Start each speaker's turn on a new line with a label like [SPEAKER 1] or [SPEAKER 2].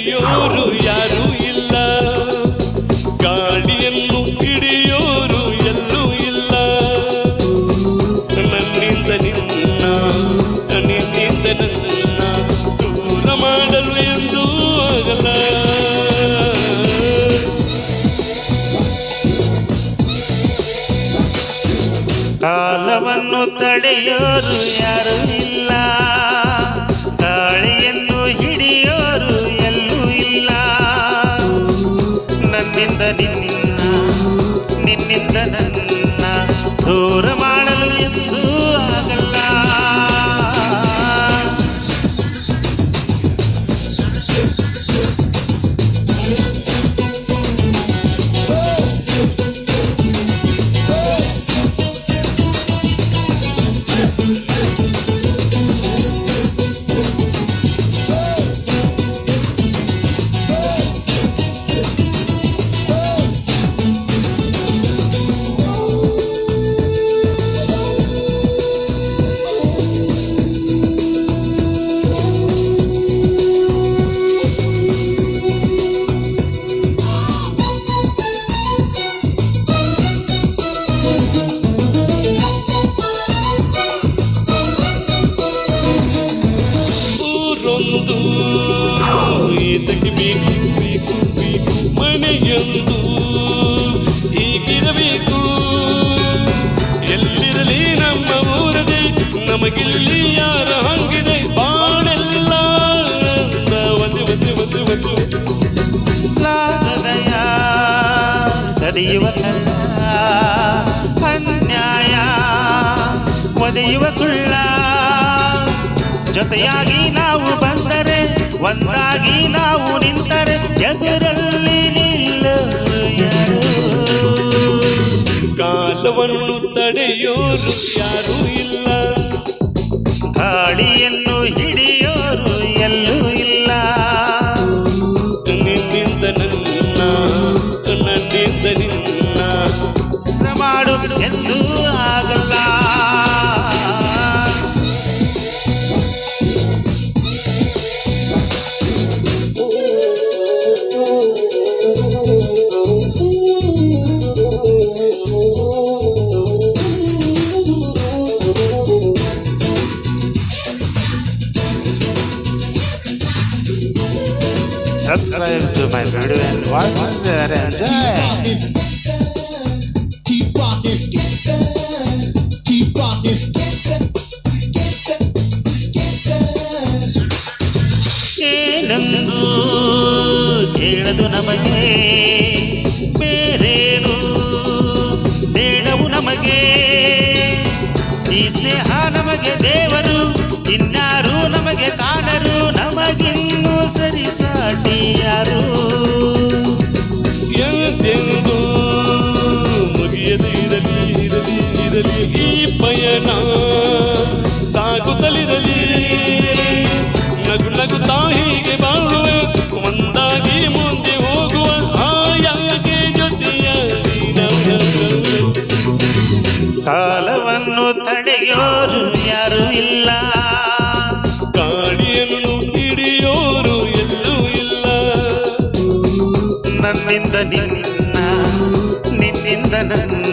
[SPEAKER 1] ತಡೆಯೋರು ಯಾರೂ ಇಲ್ಲ, ಗಾಳಿಯನ್ನು ಹಿಡಿಯೋರು ಎಲ್ಲೂ ಇಲ್ಲ. ನನ್ನಿಂದ ನಿನ್ನ, ನಿನ್ನಿಂದ ನನ್ನ ದೂರ ಮಾಡಲು ಎಂದೂ ಆಗಲ್ಲ.
[SPEAKER 2] ಕಾಲವನ್ನು ತಡೆಯೋರು ಯಾರೂ ಇಲ್ಲ, ಗಾಳಿಯನ್ನು ಹಿಡಿಯೋರು ಎಲ್ಲೂ ಇಲ್ಲ. ನನ್ನಿಂದ ನಿನ್ನ, ನಿನ್ನಿಂದ ನನ್ನ ದೂರ ಮಾಡಲು ಎಂದೂ ಆಗಲ್ಲ.
[SPEAKER 1] ಇದಕ್ಕೆ ಬೇಕು ಬೇಕು ಬೇಕು ಮನೆಯೊಂದು ಈಗಿರಬೇಕು. ಎಲ್ಲಿರಲಿ ನಮ್ಮ ಊರದೆ, ನಮಗಿಲ್ಲಿ ಯಾರ ಹಂಗಿದೆ. ಬಾಳೆಲ್ಲ ಒಂದೇ ಒಂದೇ ಒಂದೇ ಒಂದೇ
[SPEAKER 2] ಹೃದಯ ಕದಿಯುವ ಕಳ್ಳ, ಅನ್ಯಾಯ ಒದೆಯುವ ಕುಳ್ಳ. ಜೊತೆಯಾಗಿ ನಾವು ಬಂದರೆ, ಒಂದಾಗಿ ನಾವು ನಿಂತರೆ, ಎದುರಲ್ಲಿ ನಿಲ್ಲರು ಯಾರು.
[SPEAKER 1] ಕಾಲವನ್ನು ತಡೆಯೋರು ಯಾರೂ ಇಲ್ಲ,
[SPEAKER 2] ಗಾಳಿಯನ್ನು ಹಿಡಿಯೋರು ಎಲ್ಲೂ ಇಲ್ಲ.
[SPEAKER 1] ನಿನ್ನಿಂದ ನನ್ನ, ನನ್ನಿಂದ ನಿನ್ನ
[SPEAKER 2] ಮಾಡು ಎಂದೂ ಆಗಲ್ಲ. Subscribe to my video and watch and enjoy.
[SPEAKER 3] Keep rocking, keep rocking.
[SPEAKER 2] ಏನೆಂದು ಕೇಳದು ನಮಗೆ, ಬೇರೇನು ಬೇಡವು ನಮಗೆ. ಈ ಸ್ನೇಹ ನಮಗೆ ದೇವರು, ಇನ್ಯಾರು ನಮಗೆ ಕಾಣರು. ನಮಗಿನ್ನೂ ಸರಿ ಸಾಟಿ ಯಾರು.
[SPEAKER 1] ಎಂದೆಂದು ಮುಗಿಯದೆ ಇರಲಿ ಇರಲಿ ಇರಲಿ ಈ ಪಯಣ ಸಾಗುತ್ತಲಿರಲಿ. ನಗು ನಗುತ್ತಾ ಹೀಗೆ ಬಾಳುವೆ, ಒಂದಾಗಿ ಮುಂದೆ ಹೋಗುವ ಆಯಾಗೆ ಜೊತೆಯಾಗಿ ನಾವು.
[SPEAKER 2] ಕಾಲವನ್ನು ತಡೆಯೋರು ಯಾರು ಇಲ್ಲ,
[SPEAKER 1] ಗಾಳಿಯನ್ನು ಹಿಡಿಯೋರು ಎಲ್ಲೂ ಇಲ್ಲ.
[SPEAKER 2] ನನ್ನಿಂದ ನಿನ್ನ, ನಿನ್ನಿಂದ ನನ್ನ